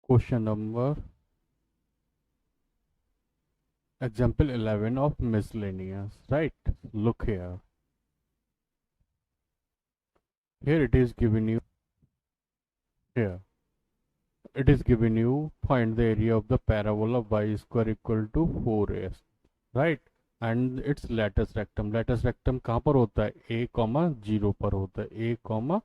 Question number example 11 of miscellaneous, right? Look here. Here it is given you here. It is given you find the area of the parabola y square equal to 4s, right? And its lattice rectum. Lattice rectum कहाँ पर होता है? a comma zero पर होता है. a comma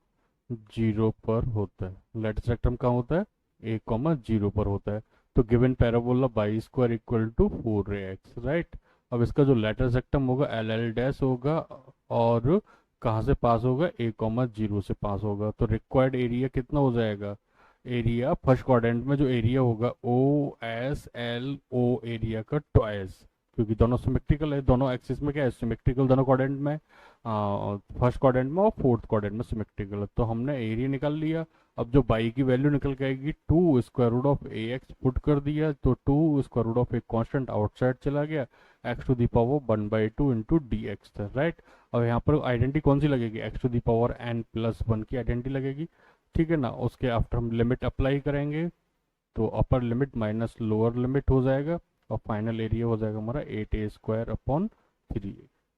zero पर होता है. लेटिस रेक्टम कहाँ होता है? a कॉमा जीरो पर होता है. तो given parabola Y square equal to 4x, right? अब इसका जो लेटिस रेक्टम होगा एल एल डैश होगा और कहाँ से पास होगा? a कॉमा जीरो से पास होगा. तो रिक्वायर्ड एरिया कितना हो जाएगा? एरिया फर्स्ट क्वाड्रेंट में जो एरिया होगा O S L O area का ट्वाइस, क्योंकि दोनों सिमेट्रिकल है. दोनों एक्सिस में क्या है? सिमेट्रिकल दोनों क्वाड्रेंट में. फर्स्ट क्वाड्रेंट में और फोर्थ क्वाड्रेंट में सिमेट्रिकल है. तो हमने एरिया निकाल लिया. अब जो बाई की वैल्यू निकल के आएगी two square root of A X put कर दिया, तो two square root of a constant outside चला गया. X to the power 1/2 into D X था, राइट? अब यहाँ पर आइडेंटिटी कौन सी लगेगी? X to the power N plus one की आइडेंटिटी लगेगी, ठीक है ना? उसके आफ्टर हम लिमिट अप्लाई करेंगे तो upper limit minus lower limit हो जाएगा और फाइनल एरिया हो जाएगा हमारा 8a² upon 3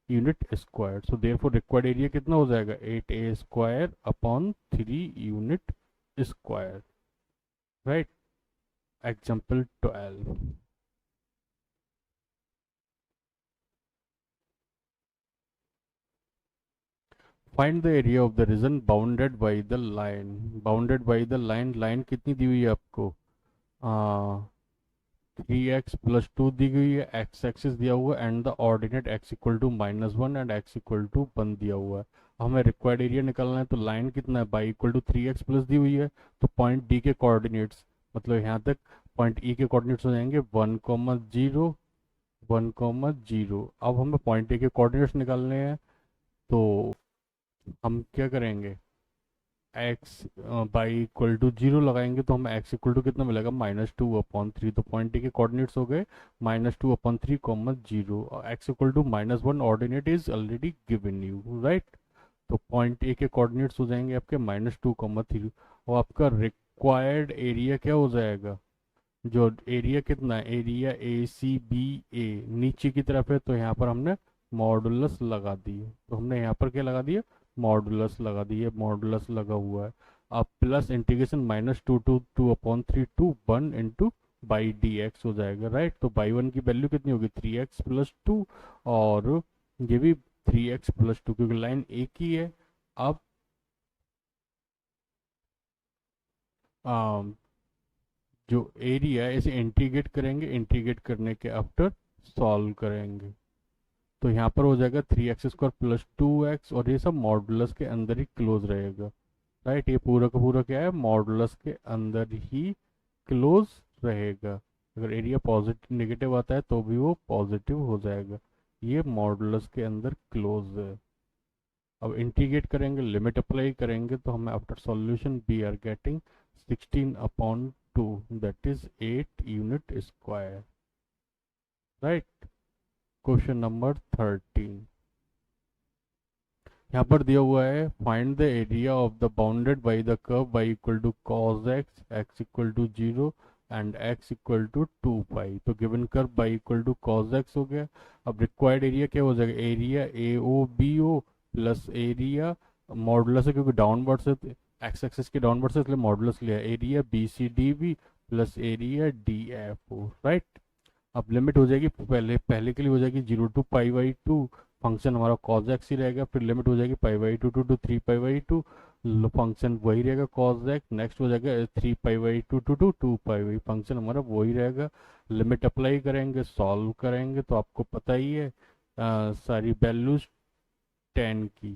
unit square. So therefore required area कितना हो जाएगा? 8a² upon 3 unit square, right? Example 12. Find the area of the reason bounded by the line. Bounded by the line. Line कितनी दी हुई है आपको? 3x+2 दी गई है. एक्स एक्सिस दिया हुआ है and the ordinate x equal to -1 and x equal to 1 दिया हुआ है. हमें रिक्वायर्ड एरिया निकालना है. तो लाइन कितना है? Y equal to 3x plus दी हुई है. तो पॉइंट डी के कोऑर्डिनेट्स, मतलब यहाँ तक पॉइंट ई के कोऑर्डिनेट्स हो जाएंगे 1,0 1,0. अब हमें पॉइंट ए के कोऑर्डिनेट्स निकालने हैं. तो हम क्या करेंगे? X Y equal to zero लगाएंगे तो हमें एक्स इक्वल टू कितना मिलेगा? -2/3. तो पॉइंट ए के कोऑर्डिनेट्स हो गए -2/3 comma zero. X equal to -1 ordinate is already given you, right? तो पॉइंट ए के कोऑर्डिनेट्स हो जाएंगे आपके -2,3 और आपका रिक्वायर्ड एरिया क्या हो जाएगा? जो एरिया कितना है? एरिया ए सी बी ए नीचे की तरफ है, तो यहाँ पर हमने मॉडुलस लगा दिए. तो हमने यहाँ पर क्या लगा दिया? मॉडुलस लगा दिए. मॉडुलस लगा हुआ है. अब plus integration -2 to 1 into by d x हो जाएगा, राइट? तो बाई वन की वैल्यू कितनी होगी? 3x+2 और ये भी 3x+2 क्योंकि लाइन एक ही है. अब जो एरिया है इसे इंटीग्रेट करेंगे. इंटीग्रेट करने के आफ्टर सॉल्व करेंगे तो यहाँ पर हो जाएगा 3x² + 2x और ये सब मॉडुलस के अंदर ही क्लोज रहेगा, राइट? ये पूरा का पूरा क्या है? मॉडुलस के अंदर ही क्लोज रहेगा. अगर एरिया पॉजिटिव नेगेटिव आता है तो भी वो पॉजिटिव हो जाएगा. ये मॉडुलस के अंदर क्लोज है. अब इंटीग्रेट करेंगे, लिमिट अप्लाई करेंगे तो हमें after solution we are getting 16/2 that is 8 unit square, right? Question number 13. यहाँ पर दिया हुआ है find the area of the bounded by the curve y equal to cos x, x equal to 0 and x equal to 2 pi. तो given curve y equal to cos x हो गया. अब required area क्या हो जाएगा? Area A O B O plus area modulus है क्योंकि downward से एक्स एक्सिस के डाउनवर्ड से इसलिए मॉडुलस लिया. Area B C D B plus area D F O, right? अब लिमिट हो जाएगी पहले पहले के लिए हो जाएगी 0 to π/2. फंक्शन हमारा cos x ही रहेगा. फिर लिमिट हो जाएगी π/2 to 3π/2. फंक्शन वही रहेगा cos x. नेक्स्ट हो जाएगा 3π/2 to 2π. फंक्शन हमारा वही रहेगा. लिमिट अप्लाई करेंगे, सॉल्व करेंगे तो आपको पता ही है सारी वैल्यूज 10 की,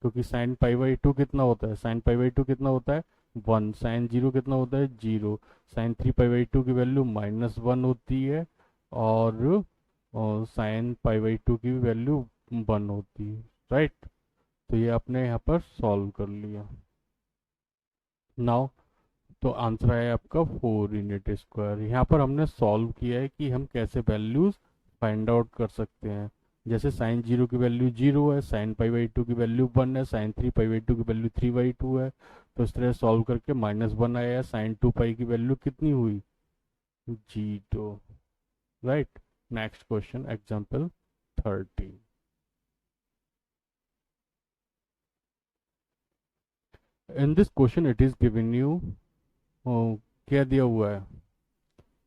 क्योंकि साइन π/2 कितना होता है? साइन π/2 कितना होता है? 1. साइन 0 कितना होता है? 0. साइन 3π/2 की वैल्यू -1 होती है और साइन π/2 की वैल्यू 1 होती है, राइट? तो ये आपने यहाँ पर सॉल्व कर लिया. नाउ तो आंसर है आपका 4 यूनिट स्क्वायर. यहाँ पर हमने सॉल्व किया है कि हम कैसे वैल्यूज फाइंड आउट कर सकते हैं. जैसे साइन 0 की वैल्यू 0 है, साइन पाई बाई 2 की वैल्यू 1 है, साइन 3 पाई बाई 2 की वैल्यू 3 बाई 2 है। तो इस तरह सॉल्व करके -1 आया, साइन 2 पाई की वैल्यू कितनी हुई, 0। Right. Next question example 30। In this question it is given you, क्या दिया हुआ है,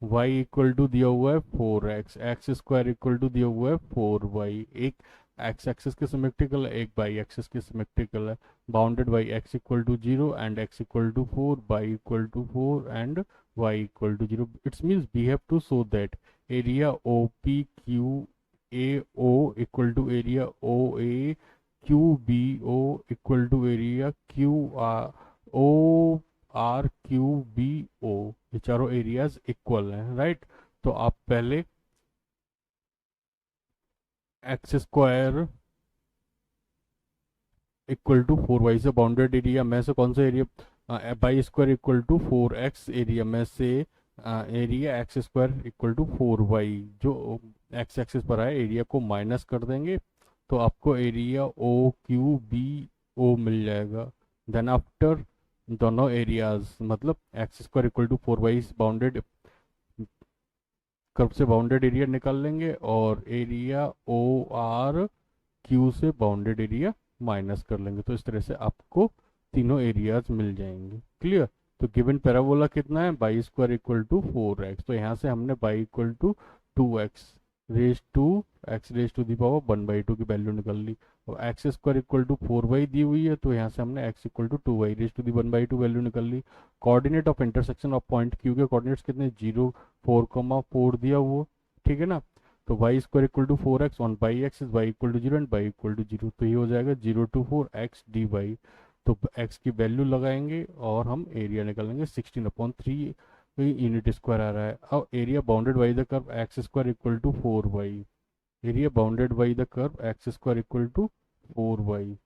y इक्वल टू दिया हुआ है 4x, x square equal to दिया हुआ है 4y। एक एक्स एक्सिस के सिमेट्रिकल है, एक बाई एक्सिस के सिमेट्रिकल है। Bounded by x equal to 0 and x equal to 4, y equal to 4 and y equal to 0। It's means we have to show that area O P Q A O equal to area O A Q B O equal to area Q R O R Q B O, ये चारों areas equal हैं। Right. तो आप पहले x square equal to 4y से bounded area में से कौन सा area, y square equal to 4x area में से area x square equal to 4y, जो एक्स एक्सिस पर है एरिया को माइनस कर देंगे तो आपको area O Q B O मिल जाएगा। देन आफ्टर दोनों एरियाज मतलब x square equal to 4y bounded curve से बाउंडेड एरिया निकाल लेंगे और एरिया ओ आर क्यू से बाउंडेड एरिया माइनस कर लेंगे। तो इस तरह से आपको तीनों एरियाज मिल जाएंगे। क्लियर। तो गिवन पैराबोला कितना है, by square equal to 4x। तो यहाँ से हमने y equal to 2x raise to x raise to the power 1/2 की वैल्यू निकाल ली। और x square equal to 4y दी हुई है तो यहाँ से हमने x equal to 2y raise to the 1/2 value निकाल ली। Coordinate of intersection of point Q के कोऑर्डिनेट्स कितने, 0 4, दिया हुआ। ठीक है ना। तो y square equal to 4x on y x is y equal to 0 and y equal to 0। तो ये हो जाएगा 0 to 4x dy। तो x की वैल्यू लगाएंगे और हम एरिया निकालेंगे, 16/3 यूनिट स्क्वायर आ रहा है। अब area bounded by the curve x square equal to 4y, area bounded by the curve x square equal to 4y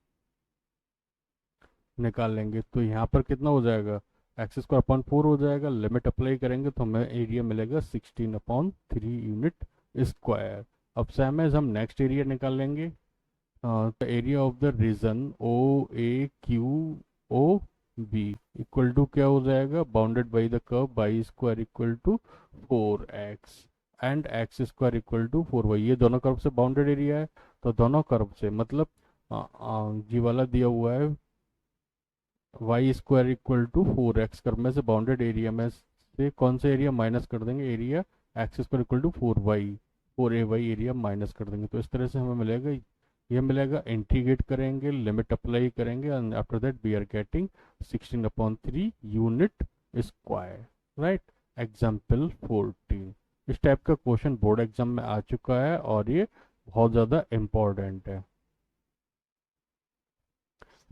निकाल लेंगे। तो यहाँ पर कितना हो जाएगा, एक्स स्क्वायर अपॉन 4 हो जाएगा। लिमिट अप्लाई करेंगे तो हमें एरिया मिलेगा 16/3 यूनिट स्क्वायर। अब सेम एज हम नेक्स्ट एरिया निकाल लेंगे। तो area of the region O A Q O B equal to क्या हो जाएगा, bounded by the curve y square equal to 4x and x square equal to 4y। ये दोनों कर्व से बाउंडेड एरिया है। तो दोनों कर्व से मतलब जी वाला दिया हुआ है y square equal to 4x curve में से बाउंडेड एरिया में से कौन सा एरिया माइनस कर देंगे, area x square equal to 4ay area minus कर देंगे। तो इस तरह से हमें मिलेगा, ये मिलेगा, इंटीग्रेट करेंगे, लिमिट अप्लाई करेंगे and after that we are getting 16/3 unit square. Right. Example 14। इस टाइप का क्वेश्चन बोर्ड एग्जाम में आ चुका है और ये बहुत ज़्यादा इम्पोर्टेंट है।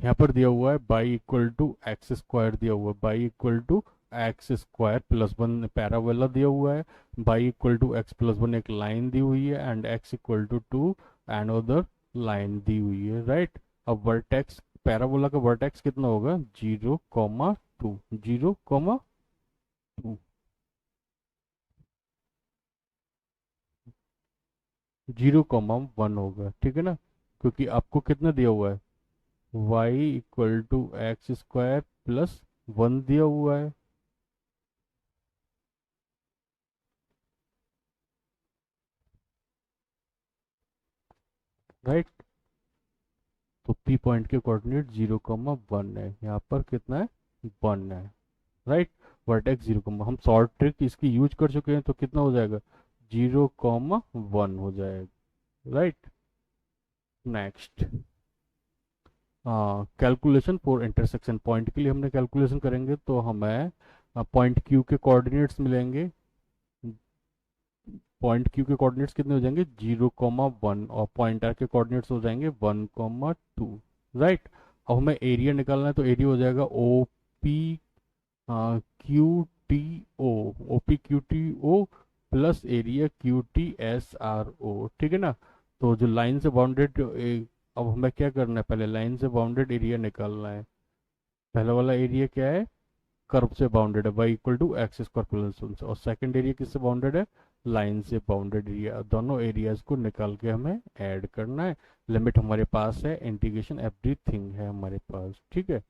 यहाँ पर दिया हुआ है y equal to x square दिया हुआ है, y equal to x square +1 parabola दिया हुआ है, बाई इक्वल टू x+1 एक लाइन दी हुई है and x equal to 2 another line दी हुई है। राइट। अब वर्टेक्स पैराबोला का वर्टेक्स कितना होगा, 0,2 0,2 0,1 होगा। ठीक है ना, क्योंकि आपको कितना दिया हुआ है, y equal to x square +1 दिया हुआ है। राइट। तो P पॉइंट के कोऑर्डिनेट 0,1 है, यहाँ पर कितना है, 1 है। राइट। वर्टेक्स 0, हम शॉर्ट ट्रिक इसकी यूज कर चुके हैं तो कितना हो जाएगा, 0,1 हो जाएगा। Right. Next calculation for intersection point के लिए हमने कैलकुलेशन करेंगे तो हमें पॉइंट क्यू के कोऑर्डिनेट्स मिलेंगे। पॉइंट क्यू के कोऑर्डिनेट्स कितने हो जाएंगे, 0,1 और पॉइंट आर के कोऑर्डिनेट्स हो जाएंगे 1,2। राइट। अब हमें एरिया निकालना है तो एरिया हो जाएगा O P Q T O, O P Q T O plus area Q T S R O. ठीक है ना। तो जो लाइन से बाउंडेड, अब हमें क्या करना है, पहले लाइन से बाउंडेड एरिया निकालना है। पहला वाला एरिया क्या है, कर्व से बाउंडेड है y equal to x square +1 से, और सेकंड एरिया किससे बाउंडेड है, लाइन से बाउंडेड एरिया, दोनों एरियाज को निकाल के हमें ऐड करना है। लिमिट हमारे पास है, इंटीग्रेशन एवरीथिंग है हमारे पास, ठीक है।